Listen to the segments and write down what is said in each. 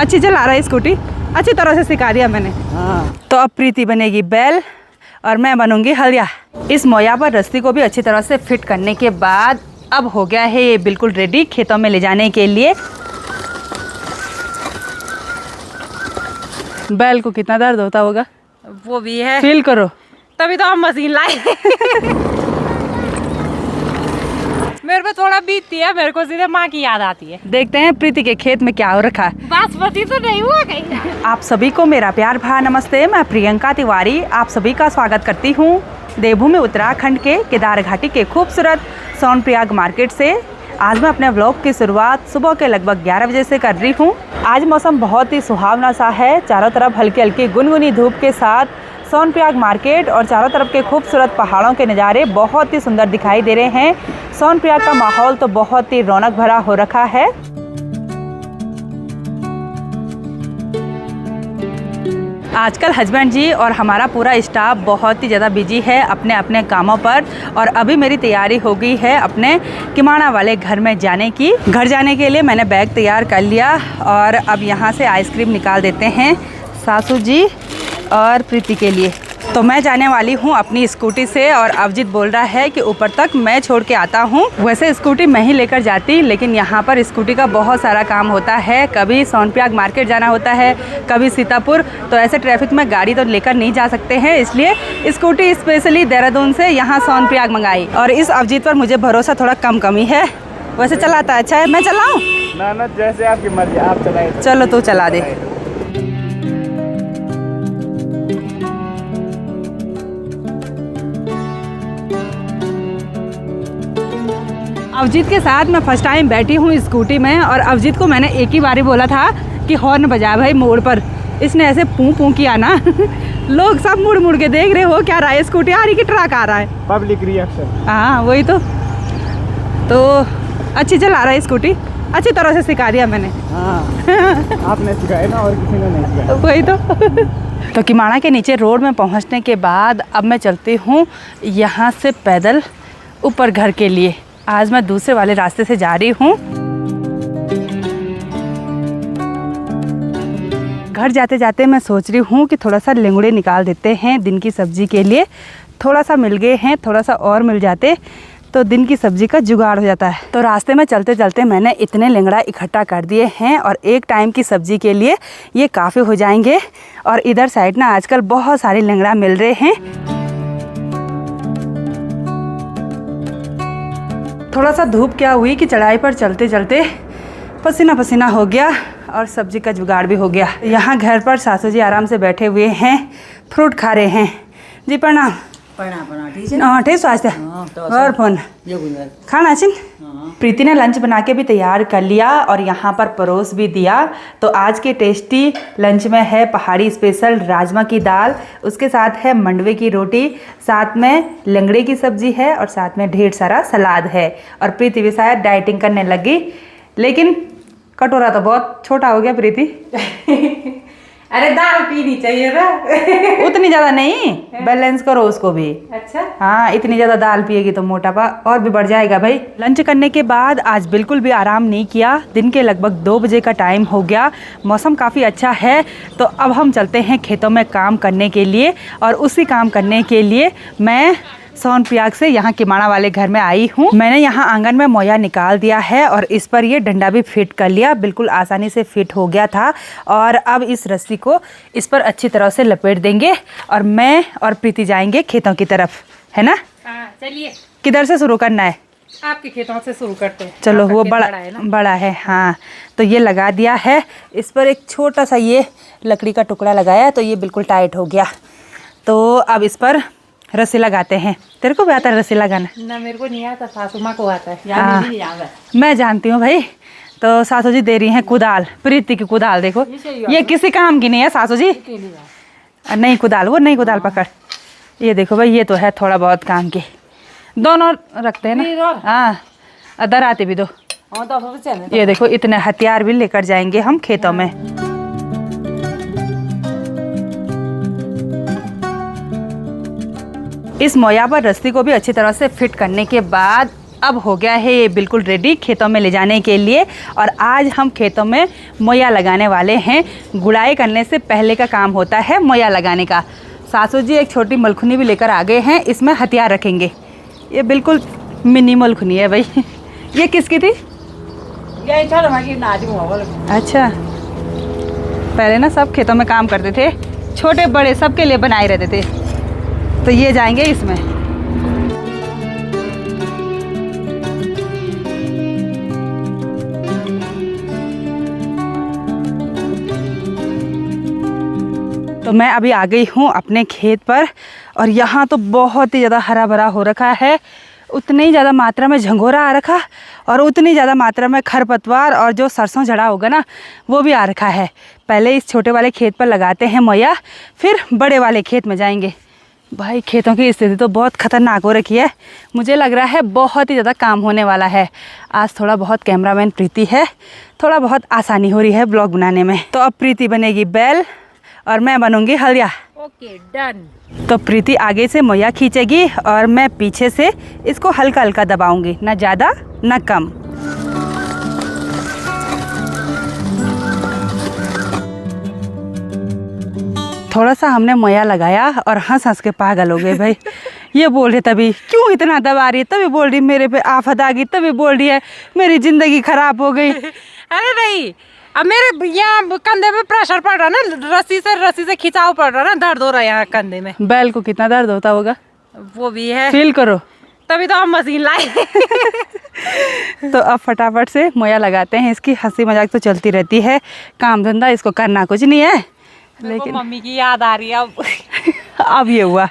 अच्छी चला रहा है स्कूटी, अच्छी तरह से सिखा दिया मैंने। तो अब प्रीति बनेगी बैल और मैं बनूंगी हलिया। इस मोया पर रस्सी को भी अच्छी तरह से फिट करने के बाद अब हो गया है ये बिल्कुल रेडी खेतों में ले जाने के लिए। बैल को कितना दर्द होता होगा, वो भी है, फील करो। तभी तो हम मशीन लाए। मेरे पे थोड़ा बीतती है, मेरे को सीधे माँ की याद आती है। देखते हैं प्रीति के खेत में क्या हो रखा है। बासमती तो नहीं हुआ कहीं। आप सभी को मेरा प्यार भरा नमस्ते। मैं प्रियंका तिवारी आप सभी का स्वागत करती हूँ देवभूमि उत्तराखंड के केदार घाटी के खूबसूरत सोनप्रयाग मार्केट से। आज मैं अपने व्लॉग की शुरुआत सुबह के लगभग 11 बजे से कर रही हूँ। आज मौसम बहुत ही सुहावना सा है, चारों तरफ हल्की हल्की गुनगुनी धूप के साथ सोनप्रयाग मार्केट और चारों तरफ के खूबसूरत पहाड़ों के नज़ारे बहुत ही सुंदर दिखाई दे रहे हैं। सोनप्रयाग का माहौल तो बहुत ही रौनक भरा हो रखा है। आजकल हस्बैंड जी और हमारा पूरा स्टाफ बहुत ही ज़्यादा बिजी है अपने अपने कामों पर, और अभी मेरी तैयारी हो गई है अपने किमाना वाले घर में जाने की। घर जाने के लिए मैंने बैग तैयार कर लिया और अब यहाँ से आइसक्रीम निकाल देते हैं सासू जी और प्रीति के लिए। तो मैं जाने वाली हूँ अपनी स्कूटी से और अवजीत बोल रहा है कि ऊपर तक मैं छोड़ के आता हूँ। वैसे स्कूटी मैं ही लेकर जाती, लेकिन यहाँ पर स्कूटी का बहुत सारा काम होता है। कभी सोनप्रयाग मार्केट जाना होता है, कभी सीतापुर, तो ऐसे ट्रैफिक में गाड़ी तो लेकर नहीं जा सकते हैं, इसलिए स्कूटी स्पेशली देहरादून से यहाँ सोनप्रयाग मंगाई। और इस अवजीत पर मुझे भरोसा थोड़ा कम कमी है। वैसे चलाता अच्छा है, मैं चलाऊँ? ना जैसे आपकी मर्जी, आप चलाए। चलो तू चला दे। अवजीत के साथ मैं फर्स्ट टाइम बैठी हूँ स्कूटी में, और अवजीत को मैंने एक ही बार ही बोला था कि हॉर्न बजा भाई मोड़ पर। इसने ऐसे पूं किया ना लोग सब मुड़ मुड़ के देख रहे हो क्या रहा है, स्कूटी आ रही कि ट्रक आ रहा है। Public reaction. हाँ वही तो अच्छी चला रहा है स्कूटी, अच्छी तरह से सिखा दिया मैंने। आपने सिखाया ना, और किसी ने नहीं सिखाया। वही तो किमाना के नीचे रोड में पहुँचने के बाद अब मैं चलती हूँ यहाँ से पैदल ऊपर घर के लिए। आज मैं दूसरे वाले रास्ते से जा रही हूँ। घर जाते जाते मैं सोच रही हूँ कि थोड़ा सा लेंगड़े निकाल देते हैं दिन की सब्जी के लिए। थोड़ा सा मिल गए हैं, थोड़ा सा और मिल जाते तो दिन की सब्जी का जुगाड़ हो जाता है। तो रास्ते में चलते चलते मैंने इतने लेंगड़ा इकट्ठा कर दिए हैं और एक टाइम की सब्जी के लिए ये काफ़ी हो जाएंगे। और इधर साइड ना आजकल बहुत सारे लेंगड़ा मिल रहे हैं। थोड़ा सा धूप क्या हुई कि चढ़ाई पर चलते चलते पसीना पसीना हो गया और सब्जी का जुगाड़ भी हो गया। यहाँ घर पर सासू जी आराम से बैठे हुए हैं, फ्रूट खा रहे हैं। जी प्रणाम। ठीक स्वास्थ्य और फोन खाना अच्छी। प्रीति ने लंच बना के भी तैयार कर लिया और यहाँ पर परोस भी दिया। तो आज के टेस्टी लंच में है पहाड़ी स्पेशल राजमा की दाल, उसके साथ है मंडवे की रोटी, साथ में लंगड़े की सब्जी है और साथ में ढेर सारा सलाद है। और प्रीति भी शायद डाइटिंग करने लगी, लेकिन कटोरा तो बहुत छोटा हो गया प्रीति। अरे दाल पीनी चाहिए ना। उतनी ज़्यादा नहीं, बैलेंस करो उसको भी। अच्छा हाँ, इतनी ज़्यादा दाल पिएगी तो मोटापा और भी बढ़ जाएगा भाई। लंच करने के बाद आज बिल्कुल भी आराम नहीं किया। दिन के लगभग 2 बजे का टाइम हो गया, मौसम काफ़ी अच्छा है। तो अब हम चलते हैं खेतों में काम करने के लिए, और उसी काम करने के लिए मैं सोनप्रयाग से यहाँ किमाना वाले घर में आई हूँ। मैंने यहाँ आंगन में मोया निकाल दिया है और इस पर ये डंडा भी फिट कर लिया, बिल्कुल आसानी से फिट हो गया था। और अब इस रस्सी को इस पर अच्छी तरह से लपेट देंगे और मैं और प्रीति जाएंगे खेतों की तरफ, है ना? चलिए। किधर से शुरू करना है? आपके खेतों से शुरू करते हैं। चलो, वो बड़ा है। हाँ, तो ये लगा दिया है। इस पर एक छोटा सा ये लकड़ी का टुकड़ा लगाया तो ये बिल्कुल टाइट हो गया। तो अब इस पर रस्सी लगाते हैं। तेरे को भी आता है रस्सी लगाना? ना, मेरे को नहीं आता, सासू माँ को आता है। मैं जानती हूँ भाई। तो सासू जी दे रही हैं कुदाल, प्रीति की कुदाल। देखो ये किसी काम की नहीं है सासू जी। नहीं कुदाल, वो नहीं कुदाल पकड़। ये देखो भाई, ये तो है थोड़ा बहुत काम की। दोनों रखते हैं ना। हाँ, दराते भी दो। ये देखो इतने हथियार भी लेकर जाएंगे हम खेतों में। इस मोया पर रस्सी को भी अच्छी तरह से फिट करने के बाद अब हो गया है ये बिल्कुल रेडी खेतों में ले जाने के लिए। और आज हम खेतों में मोया लगाने वाले हैं। गुड़ाई करने से पहले का काम होता है मोया लगाने का। सासू जी एक छोटी मलखुनी भी लेकर आ गए हैं, इसमें हथियार रखेंगे। ये बिल्कुल मिनी मलखुनी है भाई। ये किसकी थी? अच्छा, पहले ना सब खेतों में काम करते थे, छोटे बड़े सबके लिए बनाए रहते थे। तो ये जाएंगे इसमें। तो मैं अभी आ गई हूँ अपने खेत पर और यहाँ तो बहुत ही ज़्यादा हरा भरा हो रखा है। उतनी ही ज़्यादा मात्रा में झंगोरा आ रखा और उतनी ज़्यादा मात्रा में खरपतवार और जो सरसों झड़ा होगा ना वो भी आ रखा है। पहले इस छोटे वाले खेत पर लगाते हैं मोया, फिर बड़े वाले खेत में जाएंगे। भाई खेतों की स्थिति तो बहुत ख़तरनाक हो रखी है। मुझे लग रहा है बहुत ही ज़्यादा काम होने वाला है। आज थोड़ा बहुत कैमरामैन प्रीति है, थोड़ा बहुत आसानी हो रही है ब्लॉग बनाने में। तो अब प्रीति बनेगी बैल और मैं बनूंगी हलिया। Okay done. तो प्रीति आगे से मोया खींचेगी और मैं पीछे से इसको हल्का हल्का दबाऊंगी, ना ज़्यादा ना कम। थोड़ा सा हमने मोया लगाया और हंस हंस के पागल हो गए भाई। ये बोल रहे तभी क्यों इतना दबा रही है, तभी बोल रही मेरे पे आफत आ गई, तभी बोल रही है मेरी ज़िंदगी ख़राब हो गई। अरे नहीं, अब मेरे यहाँ कंधे में प्रेशर पड़ रहा ना, रस्सी से खिंचाव पड़ रहा ना, दर्द हो रहा है यहाँ कंधे में। बैल को कितना दर्द होता होगा, वो भी है, फील करो। तभी तो हम मशीन लाए। तो अब फटाफट से मोया लगाते हैं। इसकी हंसी मजाक तो चलती रहती है, काम धंधा इसको करना कुछ नहीं है। लेकिन मम्मी की याद आ रही है अब। अब ये हुआ,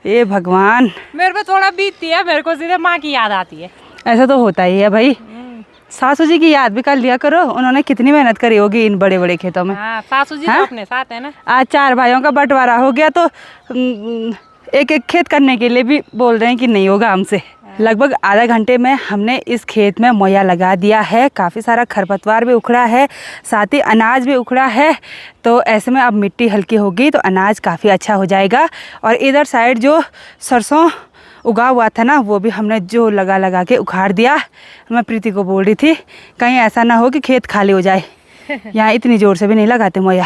ये भगवान। मेरे पे थोड़ा बीतती है, मेरे को सीधे माँ की याद आती है। ऐसा तो होता ही है भाई। सासू जी की याद भी कर लिया करो, उन्होंने कितनी मेहनत करी होगी इन बड़े बड़े खेतों में। हाँ, सासू जी हाँ? तो अपने साथ है ना। आज 4 भाइयों का बंटवारा हो गया तो एक एक खेत करने के लिए भी बोल रहे हैं कि नहीं होगा हमसे। लगभग आधा घंटे में हमने इस खेत में मोया लगा दिया है। काफ़ी सारा खरपतवार भी उखड़ा है, साथ ही अनाज भी उखड़ा है। तो ऐसे में अब मिट्टी हल्की होगी तो अनाज काफ़ी अच्छा हो जाएगा। और इधर साइड जो सरसों उगा हुआ था ना वो भी हमने जो लगा के उखाड़ दिया। मैं प्रीति को बोल रही थी कहीं ऐसा ना हो कि खेत खाली हो जाए। यहाँ इतनी ज़ोर से भी नहीं लगाते मोया।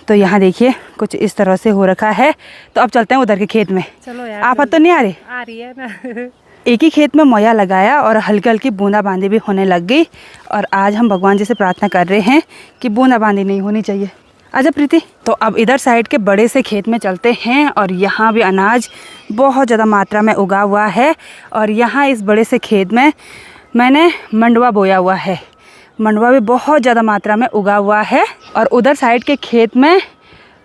तो यहाँ देखिए कुछ इस तरह से हो रखा है। तो अब चलते हैं उधर के खेत में। चलो यार, आफत तो नहीं आ रही? आ रही है ना। एक ही खेत में मोया लगाया और हल्की हल्की बूंदाबांदी भी होने लग गई। और आज हम भगवान जी से प्रार्थना कर रहे हैं कि बूंदाबांदी नहीं होनी चाहिए। आजा प्रीति। तो अब इधर साइड के बड़े से खेत में चलते हैं और यहाँ भी अनाज बहुत ज़्यादा मात्रा में उगा हुआ है। और यहाँ इस बड़े से खेत में मैंने मंडवा बोया हुआ है। मंडवा भी बहुत ज़्यादा मात्रा में उगा हुआ है। और उधर साइड के खेत में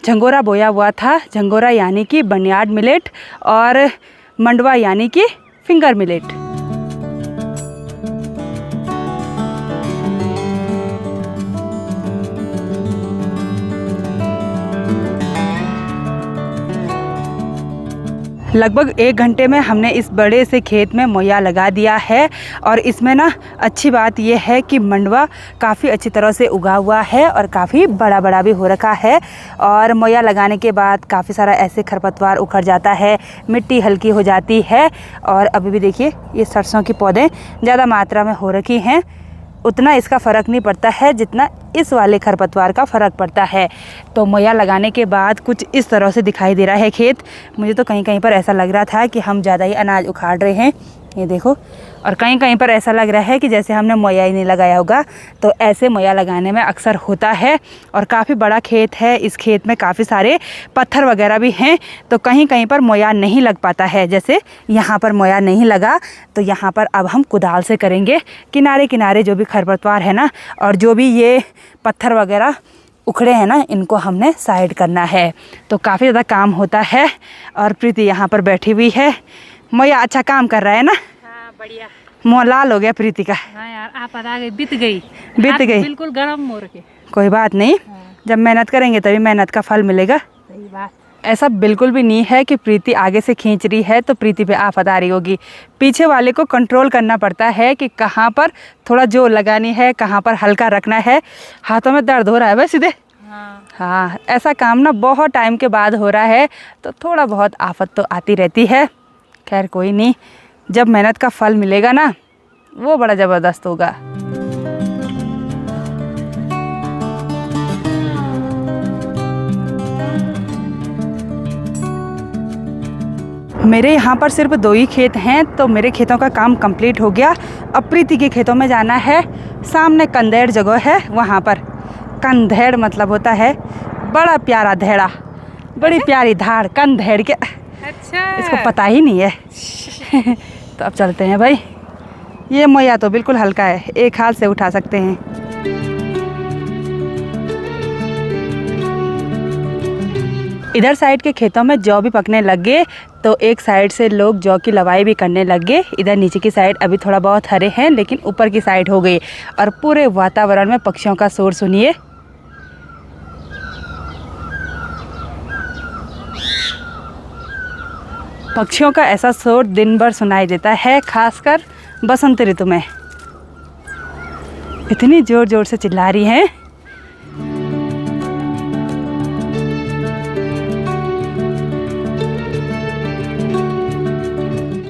झंगोरा बोया हुआ था। झंगोरा यानी कि बर्नयार्ड मिलेट और मंडवा यानी कि फिंगर मिलेट। लगभग 1 घंटे में हमने इस बड़े से खेत में मोया लगा दिया है। और इसमें ना अच्छी बात यह है कि मंडवा काफ़ी अच्छी तरह से उगा हुआ है और काफ़ी बड़ा बड़ा भी हो रखा है। और मोया लगाने के बाद काफ़ी सारा ऐसे खरपतवार उखड़ जाता है, मिट्टी हल्की हो जाती है। और अभी भी देखिए ये सरसों के पौधे ज़्यादा मात्रा में हो रखी हैं। उतना इसका फ़र्क नहीं पड़ता है जितना इस वाले खरपतवार का फ़र्क पड़ता है। तो मोया लगाने के बाद कुछ इस तरह से दिखाई दे रहा है खेत। मुझे तो कहीं कहीं पर ऐसा लग रहा था कि हम ज़्यादा ही अनाज उखाड़ रहे हैं, ये देखो। और कहीं कहीं पर ऐसा लग रहा है कि जैसे हमने मोया ही नहीं लगाया होगा। तो ऐसे मोया लगाने में अक्सर होता है। और काफ़ी बड़ा खेत है, इस खेत में काफ़ी सारे पत्थर वगैरह भी हैं। तो कहीं कहीं पर मोया नहीं लग पाता है, जैसे यहाँ पर मोया नहीं लगा। तो यहाँ पर अब हम कुदाल से करेंगे किनारे किनारे जो भी खरपतवार है ना, और जो भी ये पत्थर वगैरह उखड़े हैं ना, इनको हमने साइड करना है। तो काफ़ी ज़्यादा काम होता है। और प्रीति यहाँ पर बैठी हुई है। मोया अच्छा काम कर रहा है ना। हाँ, बढ़िया। मुँह लाल हो गया प्रीति का। हाँ यार, आप आ गई, बीत गई। बीत हाथ गई। बिल्कुल गर्म मोर के। कोई बात नहीं, जब मेहनत करेंगे तभी मेहनत का फल मिलेगा। सही बात। ऐसा बिल्कुल भी नहीं है कि प्रीति आगे से खींच रही है तो प्रीति पे आफत आ रही होगी। पीछे वाले को कंट्रोल करना पड़ता है कि कहाँ पर थोड़ा जोर लगानी है, कहाँ पर हल्का रखना है। हाथों में दर्द हो रहा है भाई सीधे। हाँ, ऐसा काम ना बहुत टाइम के बाद हो रहा है तो थोड़ा बहुत आफत तो आती रहती है। खैर कोई नहीं, जब मेहनत का फल मिलेगा ना, वो बड़ा ज़बरदस्त होगा। मेरे यहाँ पर सिर्फ 2 ही खेत हैं, तो मेरे खेतों का काम कंप्लीट हो गया। अब प्रीति के खेतों में जाना है। सामने कंधेड़ जगह है, वहाँ पर कंधेड़ मतलब होता है बड़ा प्यारा धेड़ा, बड़ी प्यारी धाड़ कंधेड़ के। अच्छा, इसको पता ही नहीं है। तो अब चलते हैं भाई। ये मोया तो बिल्कुल हल्का है, एक हाथ से उठा सकते हैं। इधर साइड के खेतों में जौ भी पकने लग गए, तो एक साइड से लोग जौ की लवाई भी करने लग गए। इधर नीचे की साइड अभी थोड़ा बहुत हरे हैं, लेकिन ऊपर की साइड हो गई। और पूरे वातावरण में पक्षियों का शोर सुनिए। पक्षियों का ऐसा शोर दिन भर सुनाई देता है, खासकर बसंत ऋतु में। इतनी जोर जोर से चिल्ला रही हैं।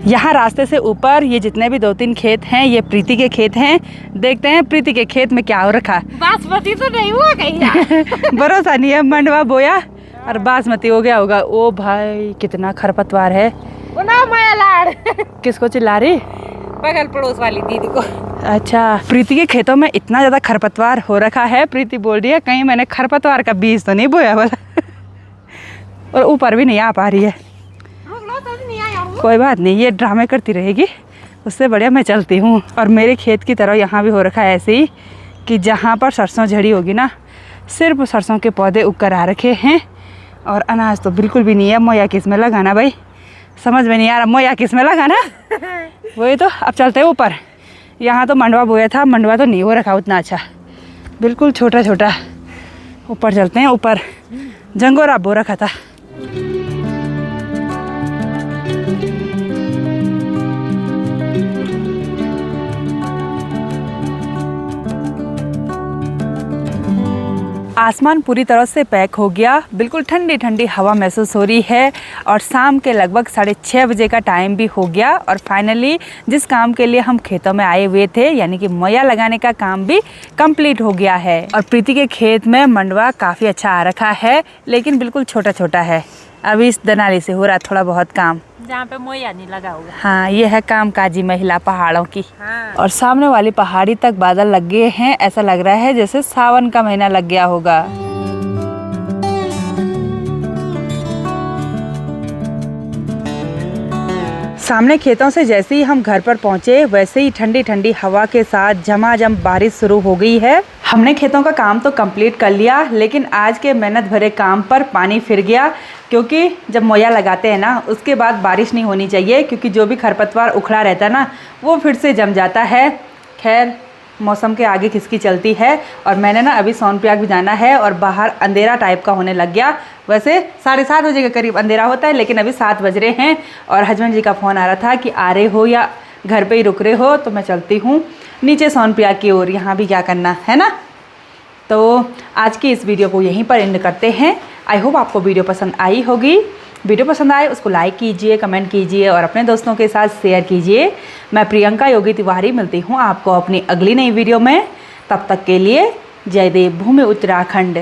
यहाँ रास्ते से ऊपर ये जितने भी 2-3 खेत हैं, ये प्रीति के खेत हैं। देखते हैं प्रीति के खेत में क्या हो रखा। बासमती तो नहीं हुआ कहीं। भरोसा नहीं है, मंडवा बोया और बासमती हो गया होगा। ओ भाई कितना खरपतवार है। ना माया लाड़। किसको चिल्ला रही? बगल पड़ोस वाली दीदी को। अच्छा, प्रीति के खेतों में इतना ज़्यादा खरपतवार हो रखा है। प्रीति बोल रही है कहीं मैंने खरपतवार का बीज तो नहीं बोया वाला। और ऊपर भी नहीं आ पा रही है। कोई बात नहीं, ये ड्रामे करती रहेगी, उससे बढ़िया मैं चलती हूँ। और मेरे खेत की तरह यहाँ भी हो रखा है ऐसे ही, कि जहाँ पर सरसों झड़ी होगी ना, सिर्फ सरसों के पौधे उग कर आ रखे हैं। और अनाज तो बिल्कुल भी नहीं है। मोया किस में लगाना भाई, समझ में नहीं आ रहा। मोया किस में लगाना? वही तो। अब चलते हैं ऊपर। यहाँ तो मंडवा बोया था, मंडवा तो नहीं हो रखा उतना अच्छा, बिल्कुल छोटा छोटा। ऊपर चलते हैं। ऊपर जंगोरा बो रखा था। आसमान पूरी तरह से पैक हो गया, बिल्कुल ठंडी ठंडी हवा महसूस हो रही है। और शाम के लगभग 6:30 बजे का टाइम भी हो गया। और फाइनली जिस काम के लिए हम खेतों में आए हुए थे, यानी कि मोया लगाने का काम भी कंप्लीट हो गया है। और प्रीति के खेत में मंडवा काफ़ी अच्छा आ रखा है, लेकिन बिल्कुल छोटा छोटा है। अभी इस दनाली से हो रहा थोड़ा बहुत काम, जहाँ पे मोया नहीं लगा होगा। हाँ, ये है कामकाजी महिला पहाड़ों की। हाँ। और सामने वाली पहाड़ी तक बादल लग गए हैं। ऐसा लग रहा है जैसे सावन का महीना लग गया होगा। सामने खेतों से जैसे ही हम घर पर पहुंचे, वैसे ही ठंडी ठंडी हवा के साथ झमाझम बारिश शुरू हो गई है। हमने खेतों का काम तो कंप्लीट कर लिया, लेकिन आज के मेहनत भरे काम पर पानी फिर गया। क्योंकि जब मोया लगाते हैं ना, उसके बाद बारिश नहीं होनी चाहिए, क्योंकि जो भी खरपतवार उखड़ा रहता है ना, वो फिर से जम जाता है। खैर, मौसम के आगे किसकी चलती है। और मैंने ना अभी सोनप्रयाग भी जाना है, और बाहर अंधेरा टाइप का होने लग गया। वैसे 7:30 बजे के करीब अंधेरा होता है, लेकिन अभी 7 बज रहे हैं। और हस्बैंड जी का फ़ोन आ रहा था कि आ रहे हो या घर पे ही रुक रहे हो। तो मैं चलती हूँ नीचे सोनप्रयाग की ओर, यहाँ भी क्या करना है ना। तो आज की इस वीडियो को यहीं पर एंड करते हैं। आई होप आपको वीडियो पसंद आई होगी। वीडियो पसंद आए उसको लाइक कीजिए, कमेंट कीजिए और अपने दोस्तों के साथ शेयर कीजिए। मैं प्रियंका योगी तिवारी मिलती हूँ आपको अपनी अगली नई वीडियो में। तब तक के लिए जय देव भूमि उत्तराखंड।